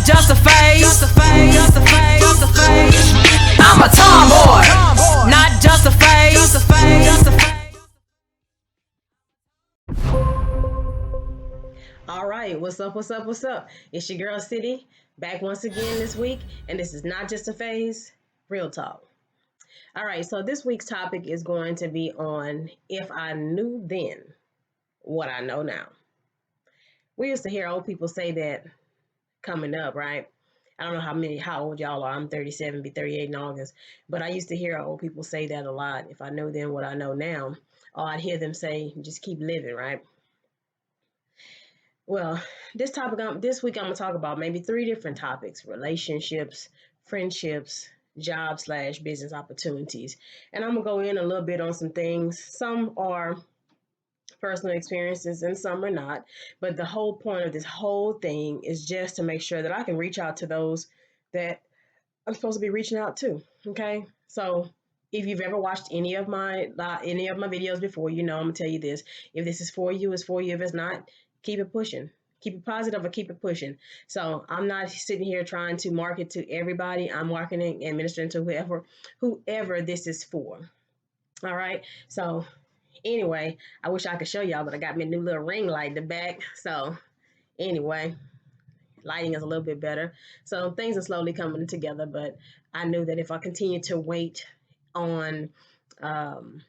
just a phase. I'm a tomboy, not just a phase. All right, what's up? It's your girl Citi, back once again this week, and this is not just a phase, real talk. All right, so this week's topic is going to be on if I knew then what I know now. We used to hear old people say that coming up, right? I don't know how old y'all are. I'm 37, be 38 in August, but I used to hear old people say that a lot. If I knew then what I know now, or I'd hear them say, just keep living, right? Well, this week I'm gonna talk about maybe three different topics: relationships, friendships, job slash business opportunities. And I'm gonna go in a little bit on some things. Some are personal experiences and some are not. But the whole point of this whole thing is just to make sure that I can reach out to those that I'm supposed to be reaching out to. Okay. So if you've ever watched any of my videos before, you know I'm gonna tell you this. If this is for you, it's for you. If it's not, keep it pushing. Keep it positive or keep it pushing. So I'm not sitting here trying to market to everybody. I'm marketing and ministering to whoever this is for. All right. So anyway, I wish I could show y'all, but I got me a new little ring light in the back. So anyway, lighting is a little bit better. So things are slowly coming together, but I knew that if I continued to wait on um,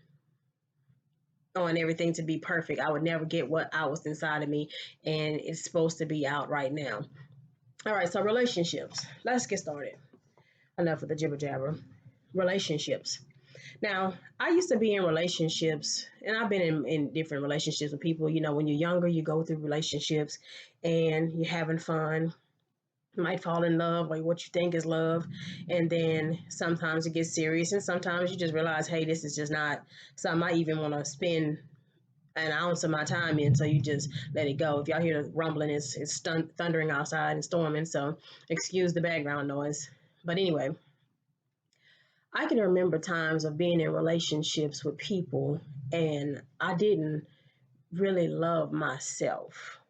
on everything to be perfect, I would never get what I was inside of me, and it's supposed to be out right now. All right, so relationships. Let's get started. Enough of the jibber jabber. Relationships. Now, I used to be in relationships, and I've been in different relationships with people. You know, when you're younger, you go through relationships and you're having fun, might fall in love, like what you think is love, and then sometimes it gets serious, and sometimes you just realize, hey, this is just not something I even want to spend an ounce of my time in, so you just let it go. If y'all hear the rumbling, it's thundering outside and storming, so excuse the background noise. But anyway, I can remember times of being in relationships with people, and I didn't really love myself.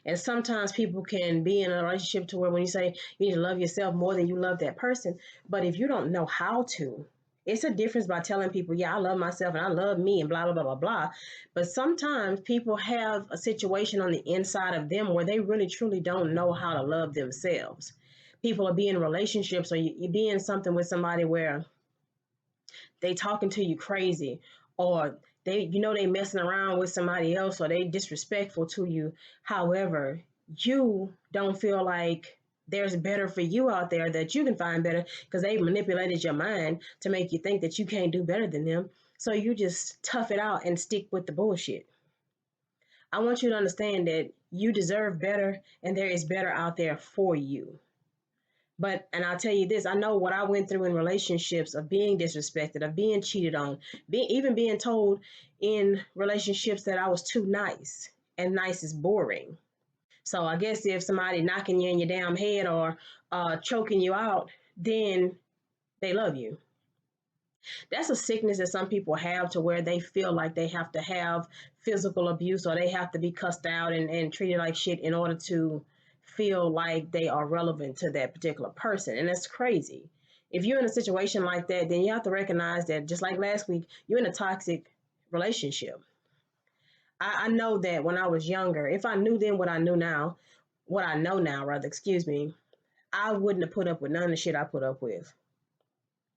And sometimes people can be in a relationship to where when you say you need to love yourself more than you love that person, but if you don't know how to, it's a difference by telling people, yeah, I love myself and I love me and blah, blah, blah, blah, blah. But sometimes people have a situation on the inside of them where they really truly don't know how to love themselves. People are being in relationships or you be in something with somebody where they talking to you crazy, or they messing around with somebody else, or they disrespectful to you. However, you don't feel like there's better for you out there, that you can find better, because they manipulated your mind to make you think that you can't do better than them. So you just tough it out and stick with the bullshit. I want you to understand that you deserve better, and there is better out there for you. And I'll tell you this, I know what I went through in relationships, of being disrespected, of being cheated on, even being told in relationships that I was too nice, and nice is boring. So I guess if somebody knocking you in your damn head or choking you out, then they love you. That's a sickness that some people have, to where they feel like they have to have physical abuse, or they have to be cussed out and treated like shit in order to feel like they are relevant to that particular person. And that's crazy. If you're in a situation like that, then you have to recognize that, just like last week, you're in a toxic relationship. I know that when I was younger, if I knew then what I know now, rather, excuse me, I wouldn't have put up with none of the shit I put up with,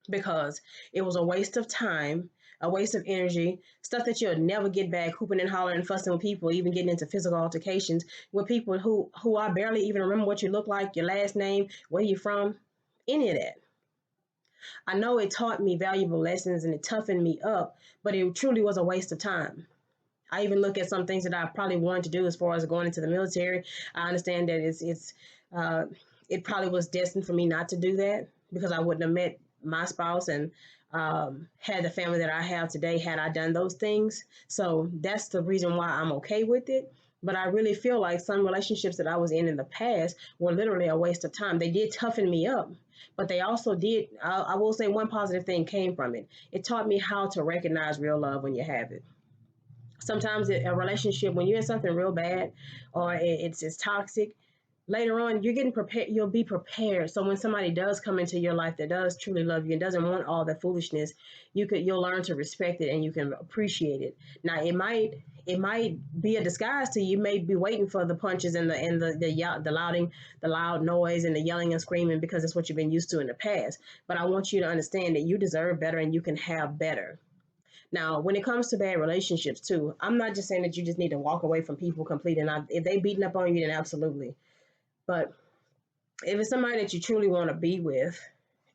because it was a waste of time, a waste of energy, stuff that you'll never get back, hooping and hollering and fussing with people, even getting into physical altercations with people who I barely even remember what you look like, your last name, where you from, any of that. I know it taught me valuable lessons and it toughened me up, but it truly was a waste of time. I even look at some things that I probably wanted to do as far as going into the military. I understand that uh, it probably was destined for me not to do that, because I wouldn't have met my spouse and had the family that I have today had I done those things. So that's the reason why I'm okay with it. But I really feel like some relationships that I was in the past were literally a waste of time. They did toughen me up, but they also did. I will say one positive thing came from it. It taught me how to recognize real love when you have it. Sometimes a relationship, when you're in something real bad, or it's toxic, later on you're getting prepared. You'll be prepared, so when somebody does come into your life that does truly love you and doesn't want all that foolishness, you'll learn to respect it and you can appreciate it. Now it might be a disguise to you. You may be waiting for the punches and the loud noise and the yelling and screaming because it's what you've been used to in the past. But I want you to understand that you deserve better and you can have better. Now, when it comes to bad relationships too, I'm not just saying that you just need to walk away from people completely. And if they beating up on you, then absolutely. But if it's somebody that you truly want to be with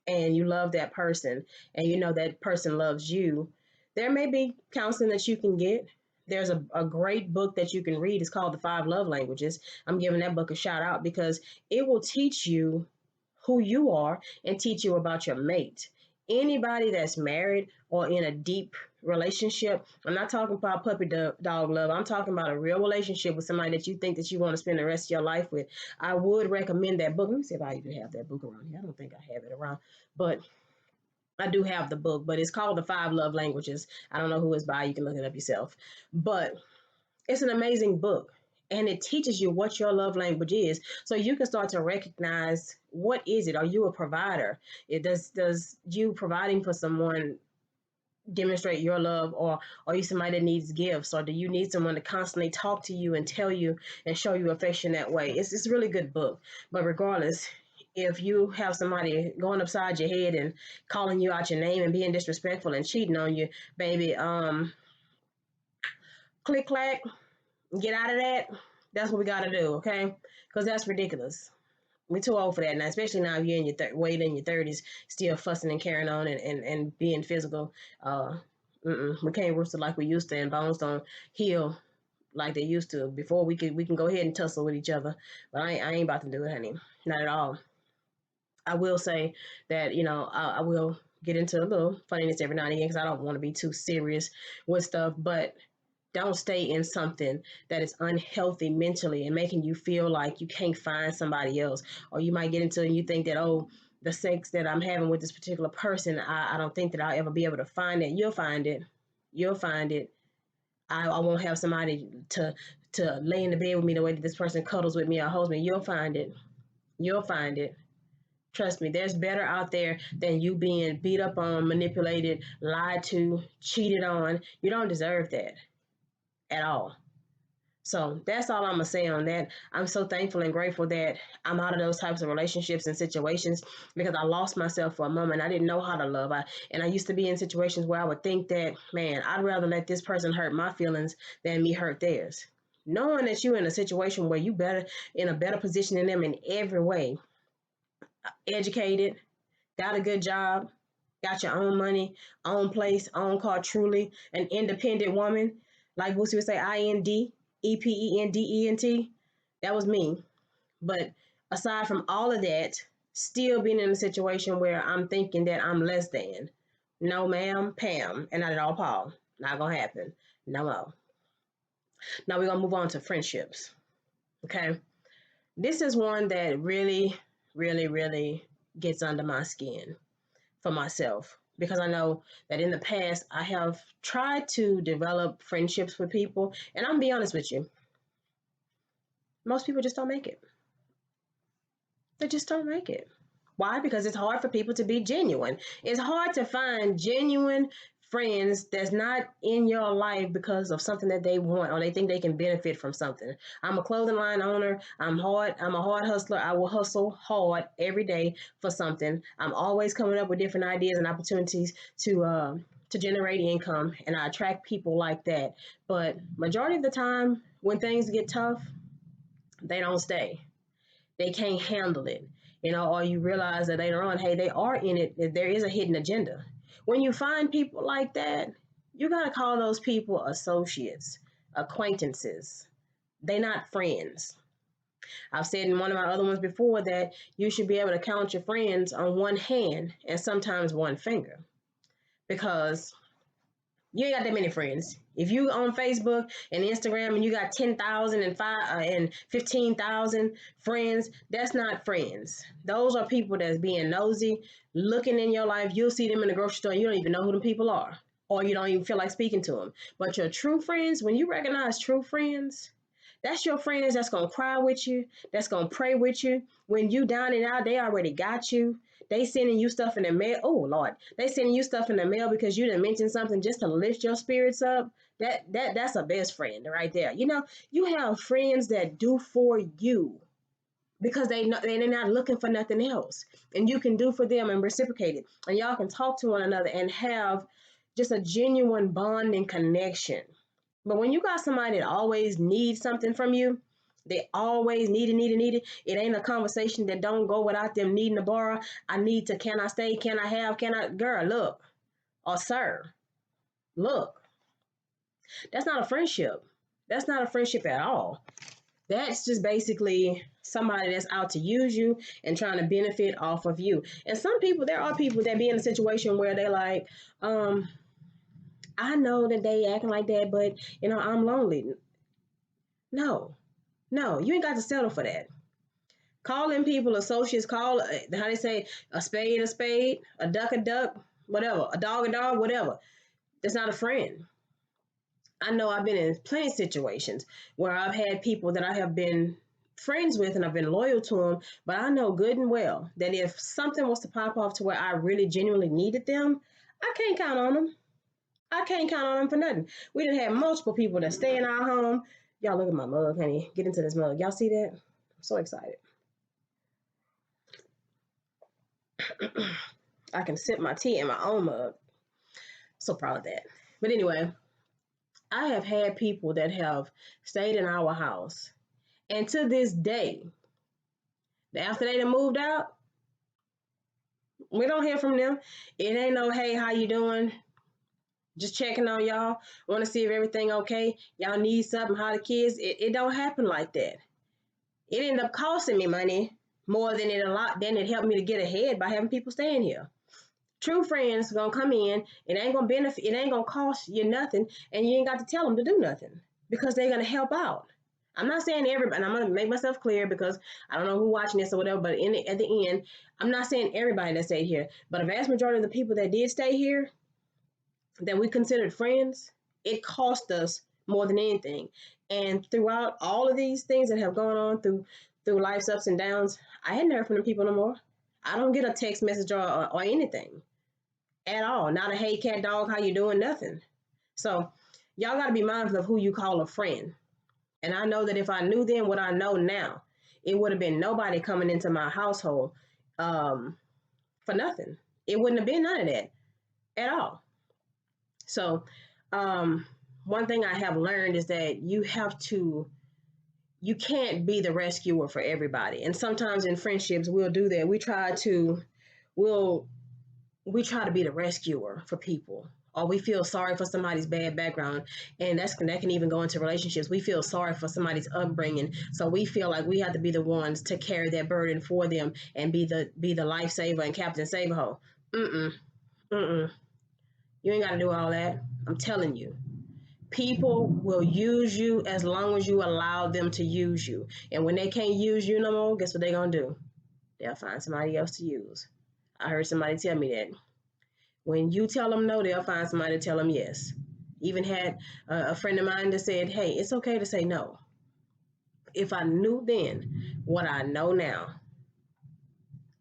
and you love that person and you know that person loves you, there may be counseling that you can get. There's a great book that you can read. It's called The Five Love Languages. I'm giving that book a shout out because it will teach you who you are and teach you about your mate. Anybody that's married or in a deep relationship, I'm not talking about puppy dog love. I'm talking about a real relationship with somebody that you think that you want to spend the rest of your life with. I would recommend that book. Let me see if I even have that book around here. I don't think I have it around, but I do have the book, but it's called The Five Love Languages. I don't know who it's by. You can look it up yourself. But it's an amazing book and it teaches you what your love language is so you can start to recognize what is it. Are you a provider? It does you providing for someone demonstrate your love, or are you somebody that needs gifts, or do you need someone to constantly talk to you and tell you and show you affection that way? It's a really good book. But regardless, if you have somebody going upside your head and calling you out your name and being disrespectful and cheating on you, baby, click clack, get out of that. That's what we got to do, okay? Because that's ridiculous. We're too old for that now, especially now if you're in your way in your 30s, still fussing and carrying on and being physical. We can't rooster like we used to, and bones don't heal like they used to. Before we can go ahead and tussle with each other, but I ain't about to do it, honey. Not at all. I will say that I will get into a little funniness every now and again because I don't want to be too serious with stuff, but don't stay in something that is unhealthy mentally and making you feel like you can't find somebody else. Or you might get into it and you think that, oh, the sex that I'm having with this particular person, I don't think that I'll ever be able to find it. You'll find it. You'll find it. I won't have somebody to lay in the bed with me the way that this person cuddles with me or holds me. You'll find it. You'll find it. Trust me, there's better out there than you being beat up on, manipulated, lied to, cheated on. You don't deserve that at all. So that's all I'm gonna say on that. I'm so thankful and grateful that I'm out of those types of relationships and situations because I lost myself for a moment. I didn't know how to love. I used to be in situations where I would think that, man, I'd rather let this person hurt my feelings than me hurt theirs. Knowing that you're in a situation where you better in a better position than them in every way, educated, got a good job, got your own money, own place, own car, truly an independent woman. Like Boosie would say, INDEPENDENT. That was me. But aside from all of that, still being in a situation where I'm thinking that I'm less than. No, ma'am, Pam, and not at all, Paul. Not gonna happen. No. Now we're gonna move on to friendships. Okay. This is one that really, really, really gets under my skin for myself because I know that in the past I have tried to develop friendships with people, and I'm gonna be honest with you, most people just don't make it. They just don't make it. Why? Because it's hard for people to be genuine. It's hard to find genuine friends that's not in your life because of something that they want or they think they can benefit from something. I'm a clothing line owner. I'm a hard hustler. I will hustle hard every day for something. I'm always coming up with different ideas and opportunities to generate income, and I attract people like that. But majority of the time, when things get tough, they don't stay. They can't handle it, or you realize that later on, hey, they are in it. There is a hidden agenda. When you find people like that, you got to call those people associates, acquaintances. They're not friends. I've said in one of my other ones before that you should be able to count your friends on one hand and sometimes one finger because you ain't got that many friends. If you on Facebook and Instagram and you got 10,000 and 15,000 friends, that's not friends. Those are people that's being nosy, looking in your life. You'll see them in the grocery store and you don't even know who them people are, or you don't even feel like speaking to them. But your true friends, when you recognize true friends, That's your friends that's gonna cry with you, that's gonna pray with you. When you down and out, they already got you. They sending you stuff in the mail. Oh Lord, they sending you stuff in the mail because you didn't mention something just to lift your spirits up. That's a best friend right there. You know, you have friends that do for you because they know they're not looking for nothing else, and you can do for them and reciprocate it, and y'all can talk to one another and have just a genuine bond and connection. But when you got somebody that always needs something from you, they always need it. It ain't a conversation that don't go without them needing to borrow. I need to, can I stay? Can I have? Can I? Girl, look, or sir, look, that's not a friendship. That's not a friendship at all. That's just basically somebody that's out to use you and trying to benefit off of you. And some people, there are people that be in a situation where they're like, I know that they acting like that, but I'm lonely. No, no, you ain't got to settle for that. Calling people associates, call how they say a spade, a duck, whatever, a dog, whatever. That's not a friend. I know I've been in plenty of situations where I've had people that I have been friends with and I've been loyal to them, but I know good and well that if something was to pop off to where I really genuinely needed them, I can't count on them. I can't count on them for nothing. We done had multiple people that stay in our home. Y'all look at my mug, honey. Get into this mug. Y'all see that? I'm so excited. I can sip my tea in my own mug. So proud of that. But anyway, I have had people that have stayed in our house, and to this day, after they done moved out, we don't hear from them. It ain't no, hey, how you doing? Just checking on y'all. Want to see if everything okay. Y'all need something. How the kids? It don't happen like that. It ended up costing me money more than it helped me to get ahead by having people staying here. True friends gonna come in. It ain't gonna benefit. It ain't gonna cost you nothing, and you ain't got to tell them to do nothing because they're gonna help out. I'm not saying everybody. And I'm gonna make myself clear because I don't know who watching this or whatever. But at the end, I'm not saying everybody that stayed here, but a vast majority of the people that did stay here, that we considered friends, it cost us more than anything. And throughout all of these things that have gone on through life's ups and downs, I hadn't heard from the people no more. I don't get a text message or anything at all. Not a hey cat dog, how you doing? Nothing. So y'all got to be mindful of who you call a friend. And I know that if I knew then what I know now, it would have been nobody coming into my household for nothing. It wouldn't have been none of that at all. So one thing I have learned is that you can't be the rescuer for everybody. And sometimes in friendships, we'll do that. We'll we try to be the rescuer for people, or we feel sorry for somebody's bad background, and that can even go into relationships. We feel sorry for somebody's upbringing, so we feel like we have to be the ones to carry that burden for them and be the lifesaver and Captain Save-A-Ho. Mm-mm, mm-mm. You ain't got to do all that. I'm telling you. People will use you as long as you allow them to use you. And when they can't use you no more, guess what they're going to do? They'll find somebody else to use. I heard somebody tell me that. When you tell them no, they'll find somebody to tell them yes. Even had a friend of mine that said, hey, it's okay to say no. If I knew then what I know now,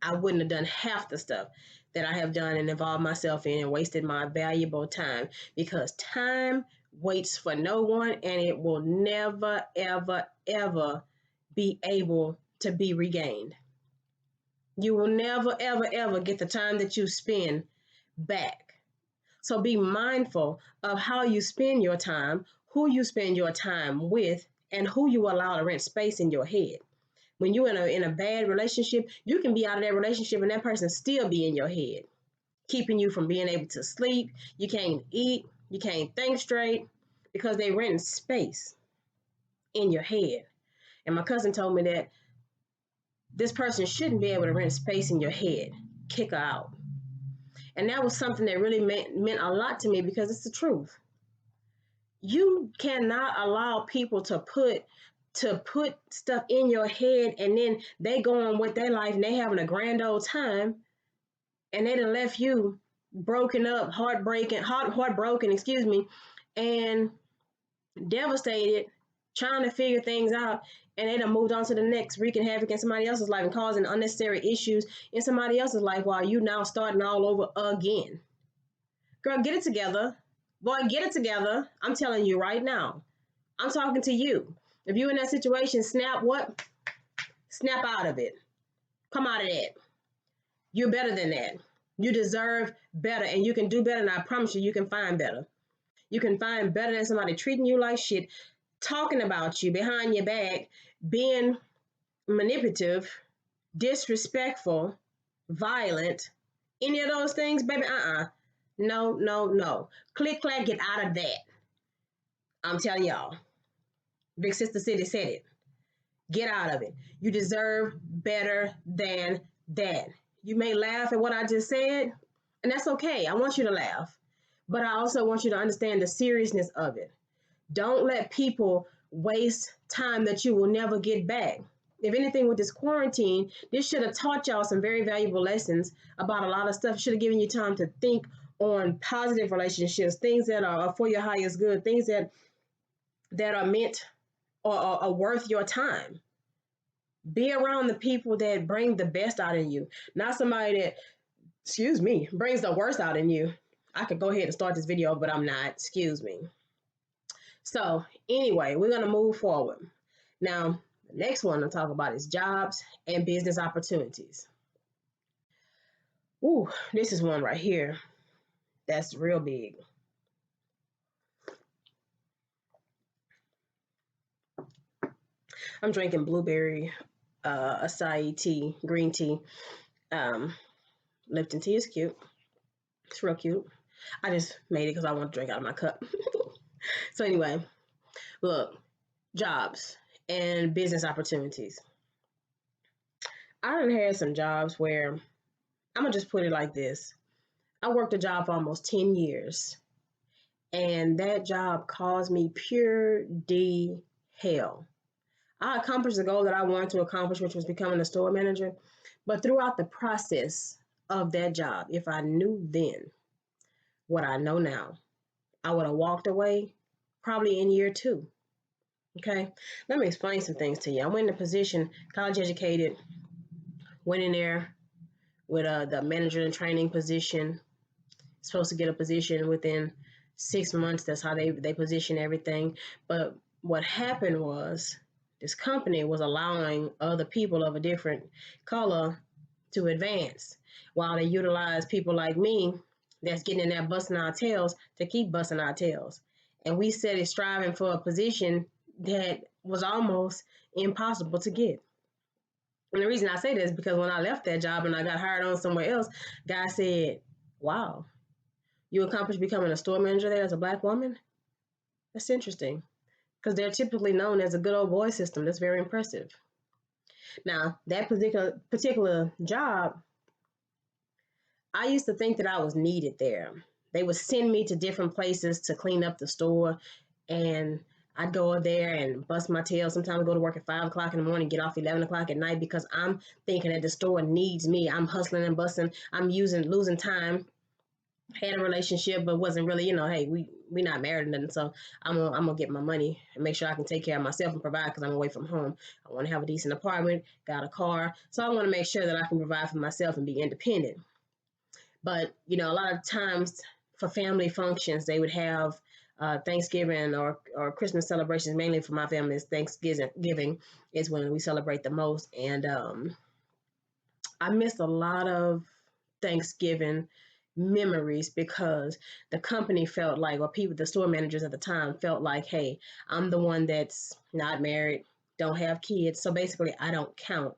I wouldn't have done half the stuff that I have done and involved myself in and wasted my valuable time, because time waits for no one and it will never, ever, ever be able to be regained. You will never, ever, ever get the time that you spend back. So be mindful of how you spend your time, who you spend your time with, and who you allow to rent space in your head. When you're in a bad relationship, you can be out of that relationship and that person still be in your head, keeping you from being able to sleep. You can't eat, you can't think straight because they rent space in your head. And my cousin told me that this person shouldn't be able to rent space in your head. Kick her out. And that was something that really meant a lot to me, because it's the truth. You cannot allow people to put stuff in your head and then they go on with their life and they having a grand old time, and they done left you broken up, heartbroken, excuse me, and devastated trying to figure things out, and they done moved on to the next, wreaking havoc in somebody else's life and causing unnecessary issues in somebody else's life while you now starting all over again. Girl, get it together. Boy, get it together. I'm telling you right now. I'm talking to you. If you in that situation, snap what? Snap out of it. Come out of that. You're better than that. You deserve better, and you can do better, and I promise you can find better. You can find better than somebody treating you like shit, talking about you behind your back, being manipulative, disrespectful, violent, any of those things, baby, No, no, no. Click, clack, get out of that. I'm telling y'all. Big Sister City said it. Get out of it. You deserve better than that. You may laugh at what I just said, and that's okay. I want you to laugh. But I also want you to understand the seriousness of it. Don't let people waste time that you will never get back. If anything, with this quarantine, this should have taught y'all some very valuable lessons about a lot of stuff. Should have given you time to think on positive relationships, things that are for your highest good, things that are meant or are worth your time. Be around the people that bring the best out in you, not somebody that, excuse me, brings the worst out in you. I could go ahead and start this video, but I'm not. Excuse me. So anyway, we're going to move forward. Now, the next one to talk about is jobs and business opportunities. Ooh, this is one right here that's real big. I'm drinking blueberry acai tea, green tea. Lipton tea is cute. It's real cute. I just made it because I want to drink out of my cup. So anyway, look, jobs and business opportunities. I done had some jobs where I'm gonna just put it like this. I worked a job for almost 10 years, and that job caused me pure D hell. I accomplished the goal that I wanted to accomplish, which was becoming a store manager. But throughout the process of that job, if I knew then what I know now, I would have walked away probably in year 2. Okay, let me explain some things to you. I went in a position, college educated, went in there with the manager and training position. Supposed to get a position within 6 months. That's how they position everything. But what happened was this company was allowing other people of a different color to advance while they utilize people like me that's getting in there busting our tails to keep busting our tails. And we said it's striving for a position that was almost impossible to get. And the reason I say this is because when I left that job and I got hired on somewhere else, guy said, wow, you accomplished becoming a store manager there as a black woman? That's interesting because they're typically known as a good old boy system. That's very impressive. Now, that particular job, I used to think that I was needed there. They would send me to different places to clean up the store, and I'd go there and bust my tail. Sometimes I go to work at 5 o'clock in the morning, get off 11 o'clock at night because I'm thinking that the store needs me. I'm hustling and busting. I'm losing time. Had a relationship, but wasn't really, hey, we not married or nothing. So I'm gonna get my money and make sure I can take care of myself and provide because I'm away from home. I want to have a decent apartment, got a car, so I want to make sure that I can provide for myself and be independent. But a lot of times for family functions, they would have Thanksgiving or Christmas celebrations. Mainly for my family, is Thanksgiving is when we celebrate the most, and I missed a lot of Thanksgiving memories because the company felt like, or people, the store managers at the time felt like, hey, I'm the one that's not married, don't have kids, so basically I don't count.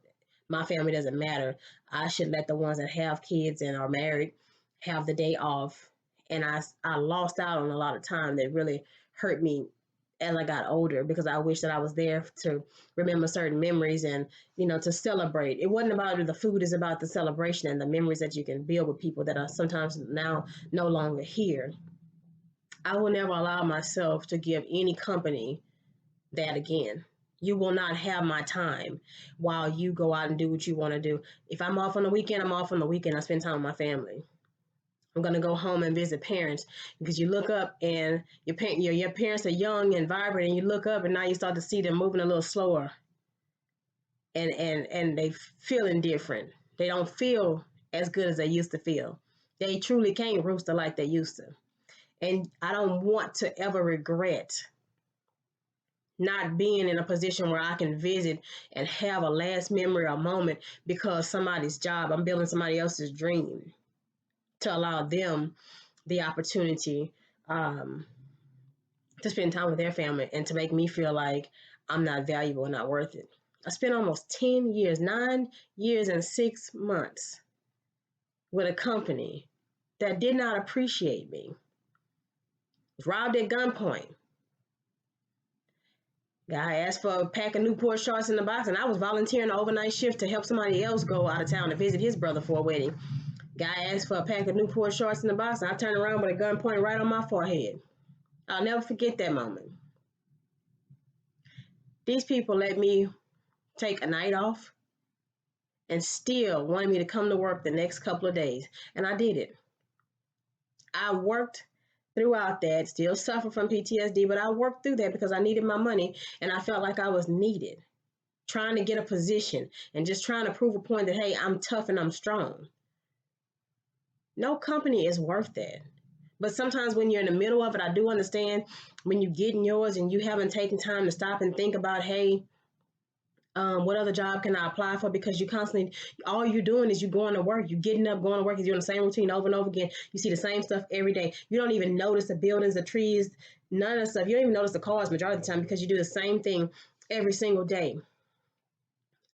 My family doesn't matter. I should let the ones that have kids and are married have the day off. And I lost out on a lot of time that really hurt me as I got older because I wish that I was there to remember certain memories and, to celebrate. It wasn't about the food, it's about the celebration and the memories that you can build with people that are sometimes now no longer here. I will never allow myself to give any company that again. You will not have my time while you go out and do what you want to do. If I'm off on the weekend, I'm off on the weekend. I spend time with my family. I'm gonna go home and visit parents, because you look up and your parents are young and vibrant, and you look up and now you start to see them moving a little slower, and they feeling different. They don't feel as good as they used to feel. They truly can't rooster like they used to. And I don't want to ever regret not being in a position where I can visit and have a last memory or moment because somebody's job, I'm building somebody else's dream, to allow them the opportunity um, to spend time with their family and to make me feel like I'm not valuable and not worth it. I spent almost 10 years, 9 years and 6 months with a company that did not appreciate me, was robbed at gunpoint. Guy asked for a pack of Newport shorts in the box, and I was volunteering an overnight shift to help somebody else go out of town to visit his brother for a wedding. Guy asked for a pack of Newport shorts in the box, and I turned around with a gun pointed right on my forehead. I'll never forget that moment. These people let me take a night off and still wanted me to come to work the next couple of days, and I did it. I worked throughout that, still suffer from PTSD, but I worked through that because I needed my money and I felt like I was needed, trying to get a position and just trying to prove a point that, hey, I'm tough and I'm strong. No company is worth that. But sometimes when you're in the middle of it, I do understand when you get in yours and you haven't taken time to stop and think about, hey, what other job can I apply for? Because you constantly, all you're doing is you going to work, you getting up, going to work, you're doing the same routine over and over again. You see the same stuff every day. You don't even notice the buildings, the trees, none of the stuff. You don't even notice the cars majority of the time because you do the same thing every single day.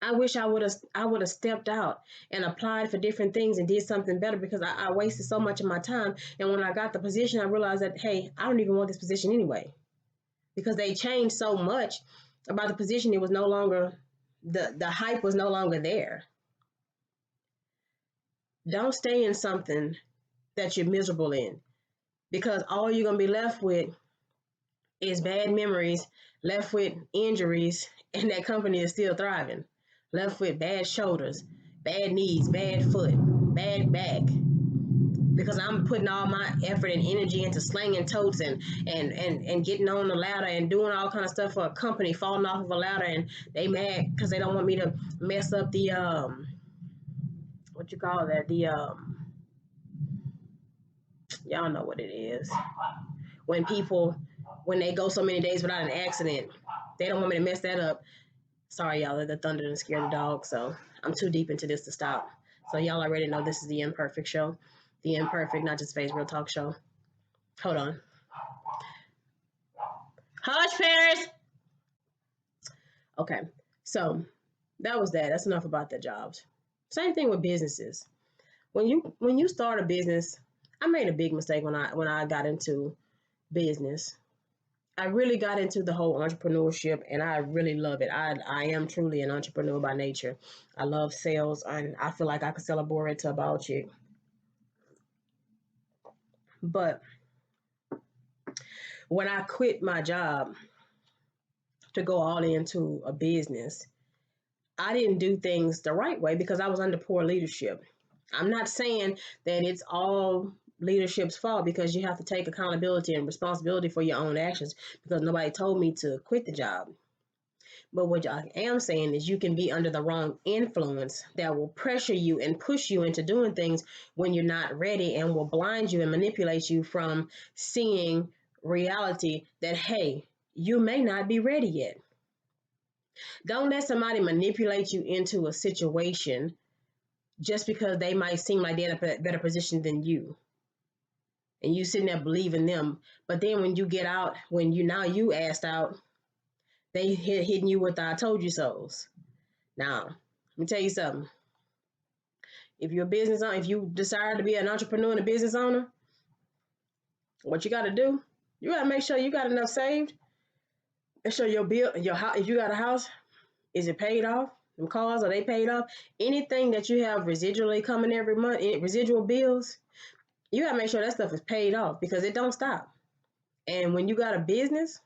I wish I would have stepped out and applied for different things and did something better, because I wasted so much of my time. And when I got the position, I realized that, hey, I don't even want this position anyway, because they changed so much about the position. It was no longer, the hype was no longer there. Don't stay in something that you're miserable in, because all you're going to be left with is bad memories, left with injuries, and that company is still thriving. Left with bad shoulders, bad knees, bad foot, bad back, because I'm putting all my effort and energy into slinging totes and getting on the ladder and doing all kind of stuff for a company, falling off of a ladder, and they mad because they don't want me to mess up the what you call that, the y'all know what it is, when people, when they go so many days without an accident, they don't want me to mess that up. Sorry, y'all, the thunder didn't scare the dog, so I'm too deep into this to stop. So y'all already know this is the Imperfect Show, the Imperfect, not just face, real talk show. Hold on. Hush, Paris. Okay, so that was that. That's enough about the jobs. Same thing with businesses. When you start a business, I made a big mistake when I got into business. I really got into the whole entrepreneurship, and I really love it. I am truly an entrepreneur by nature. I love sales, and I feel like I could sell a board to a ball chick. But when I quit my job to go all into a business, I didn't do things the right way because I was under poor leadership. I'm not saying that it's all leadership's fault, because you have to take accountability and responsibility for your own actions, because nobody told me to quit the job. But what I am saying is you can be under the wrong influence that will pressure you and push you into doing things when you're not ready, and will blind you and manipulate you from seeing reality that, hey, you may not be ready yet. Don't let somebody manipulate you into a situation just because they might seem like they're in a better position than you. And you sitting there believing them. But then when you get out, when you asked out, they hitting you with "I told you so's." Now, let me tell you something. If you're a business owner, if you desire to be an entrepreneur and a business owner, what you got to do, you got to make sure you got enough saved. Make sure your bill, your house, if you got a house, is it paid off? Them cars, are they paid off? Anything that you have residually coming every month, residual bills, you got to make sure that stuff is paid off, because it don't stop. And when you got a business,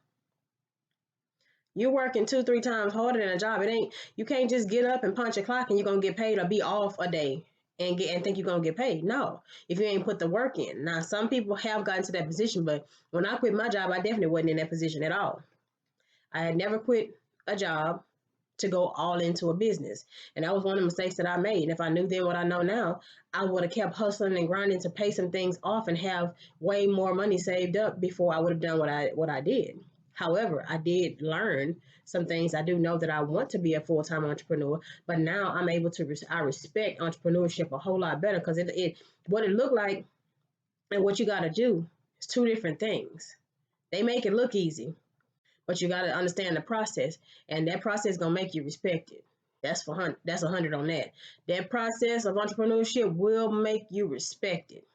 you're working 2-3 times harder than a job. It ain't, you can't just get up and punch a clock and you're gonna get paid or be off a day and think you're gonna get paid. No, if you ain't put the work in. Now, some people have gotten to that position, but when I quit my job, I definitely wasn't in that position at all. I had never quit a job to go all into a business. And that was one of the mistakes that I made. And if I knew then what I know now, I would have kept hustling and grinding to pay some things off and have way more money saved up before I would have done what I did. However, I did learn some things. I do know that I want to be a full-time entrepreneur, but now I'm able to I respect entrepreneurship a whole lot better because it what it looked like and what you got to do is two different things. They make it look easy, but you got to understand the process, and that process is gonna make you respect it. That's 100 on that. That process of entrepreneurship will make you respect it.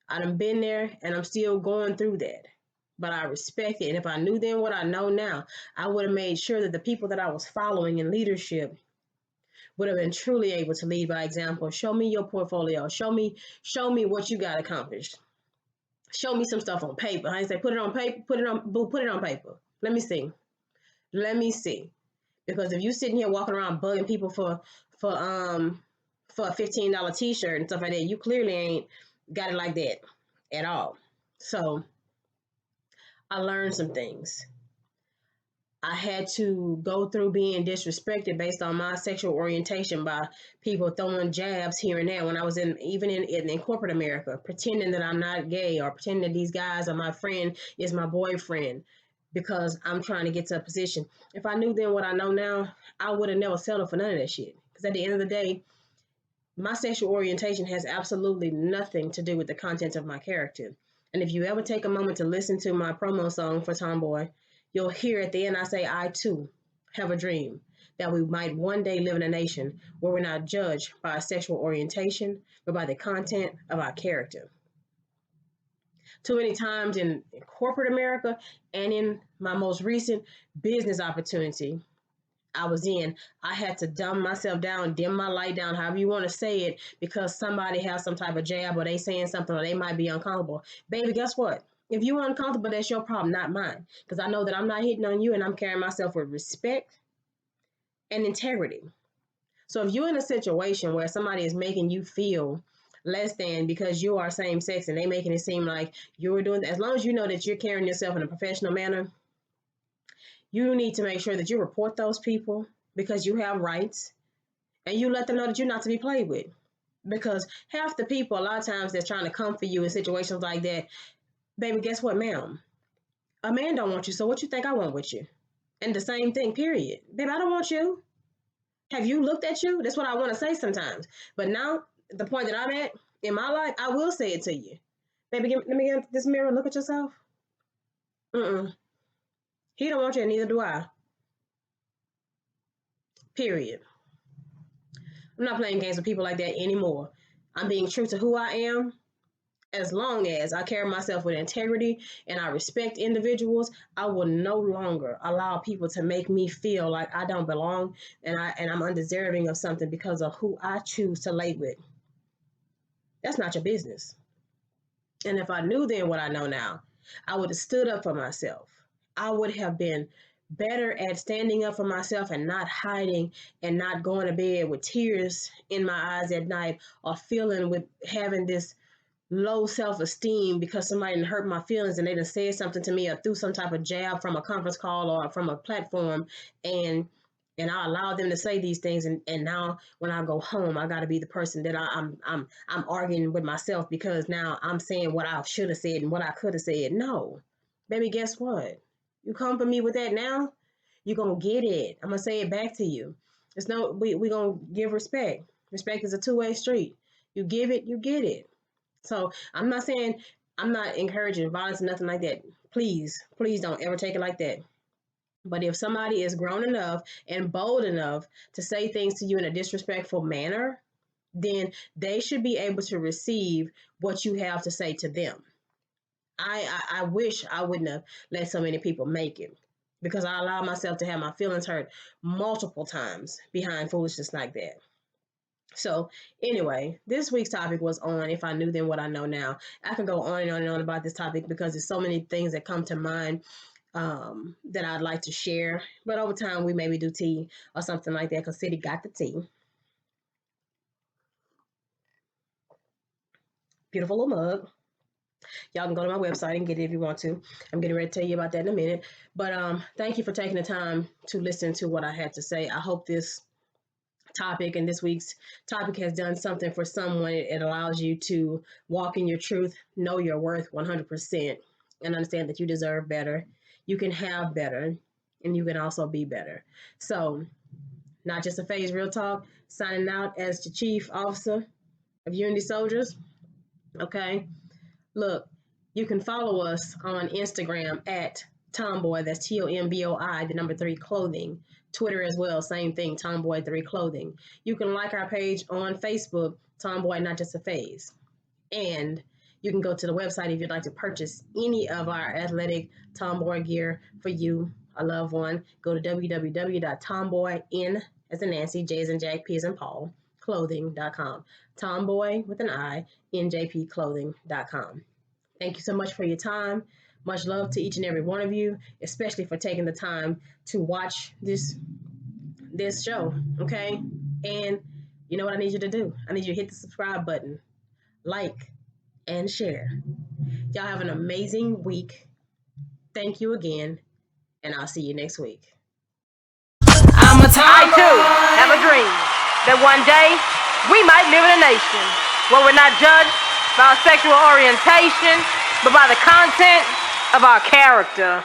I done been there, and I'm still going through that, but I respect it. And if I knew then what I know now, I would have made sure that the people that I was following in leadership would have been truly able to lead by example. Show me your portfolio. Show me what you got accomplished. Show me some stuff on paper. I say put it on paper. Put it on paper. Let me see. Let me see. Because if you sitting here walking around bugging people for for a $15 t-shirt and stuff like that, you clearly ain't got it like that at all. So I learned some things. I had to go through being disrespected based on my sexual orientation by people throwing jabs here and there when I was in corporate America, pretending that I'm not gay or pretending that these guys are my friend is my boyfriend because I'm trying to get to a position. If I knew then what I know now, I would have never settled for none of that shit. Because at the end of the day, my sexual orientation has absolutely nothing to do with the content of my character. And if you ever take a moment to listen to my promo song for Tomboi, you'll hear at the end I say, I too have a dream that we might one day live in a nation where we're not judged by our sexual orientation, but by the content of our character. Too many times in corporate America and in my most recent business opportunity, I was in, I had to dumb myself down, dim my light down, however you want to say it, because somebody has some type of jab or they saying something or they might be uncomfortable. Baby, guess what? If you're uncomfortable, that's your problem, not mine. Because I know that I'm not hitting on you and I'm carrying myself with respect and integrity. So if you're in a situation where somebody is making you feel less than because you are same sex and they making it seem like you're doing, as long as you know that you're carrying yourself in a professional manner, you need to make sure that you report those people because you have rights and you let them know that you're not to be played with. Because half the people, a lot of times, they're trying to come for you in situations like that. Baby, guess what, ma'am? A man don't want you, so what you think I want with you? And the same thing, period. Baby, I don't want you. Have you looked at you? That's what I want to say sometimes. But now, the point that I'm at in my life, I will say it to you. Baby, let me get this mirror, look at yourself. Mm-mm. He don't want you, and neither do I. Period. I'm not playing games with people like that anymore. I'm being true to who I am. As long as I carry myself with integrity and I respect individuals, I will no longer allow people to make me feel like I don't belong and I'm undeserving of something because of who I choose to lay with. That's not your business. And if I knew then what I know now, I would have stood up for myself. I would have been better at standing up for myself and not hiding and not going to bed with tears in my eyes at night or feeling with having this low self-esteem because somebody hurt my feelings and they done said something to me or threw some type of jab from a conference call or from a platform and I allowed them to say these things and now when I go home I got to be the person that I'm arguing with myself because now I'm saying what I should have said and what I could have said. No, baby, guess what? You come for me with that now, you're gonna get it. I'm gonna say it back to you. It's no we gonna give respect. Respect is a two-way street. You give it, you get it. So I'm not saying I'm not encouraging violence or nothing like that. Please, please don't ever take it like that. But if somebody is grown enough and bold enough to say things to you in a disrespectful manner, then they should be able to receive what you have to say to them. I wish I wouldn't have let so many people make it because I allowed myself to have my feelings hurt multiple times behind foolishness like that. So anyway, this week's topic was on if I knew then what I know now. I could go on and on and on about this topic because there's so many things that come to mind that I'd like to share. But over time, we maybe do tea or something like that because Citi got the tea. beautiful little mug. Y'all can go to my website and get it if you want to. I'm getting ready to tell you about that in a minute. But thank you for taking the time to listen to what I had to say. I hope this topic and this week's topic has done something for someone. It allows you to walk in your truth, know your worth 100%, and understand that you deserve better. You can have better, and you can also be better. So, not just a phase, real talk. Signing out as the chief officer of Unity Soldiers. Okay. Look, you can follow us on Instagram at Tomboi, that's Tomboi, the number 3 clothing. Twitter as well, same thing, Tomboi 3 clothing. You can like our page on Facebook, Tomboi Not Just a Phase. And you can go to the website if you'd like to purchase any of our athletic Tomboy gear for you, a loved one. Go to www.tomboyn, as in Nancy, J as in Jack, P as in Paul, clothing.com. Tomboy with an I, njpclothing.com. Thank you so much for your time. Much love to each and every one of you, especially for taking the time to watch this show, okay? And you know what I need you to do? I need you to hit the subscribe button, like, and share. Y'all have an amazing week. Thank you again, and I'll see you next week. I too have a dream that one day we might live in a nation where we're not judged by our sexual orientation, but by the content of our character.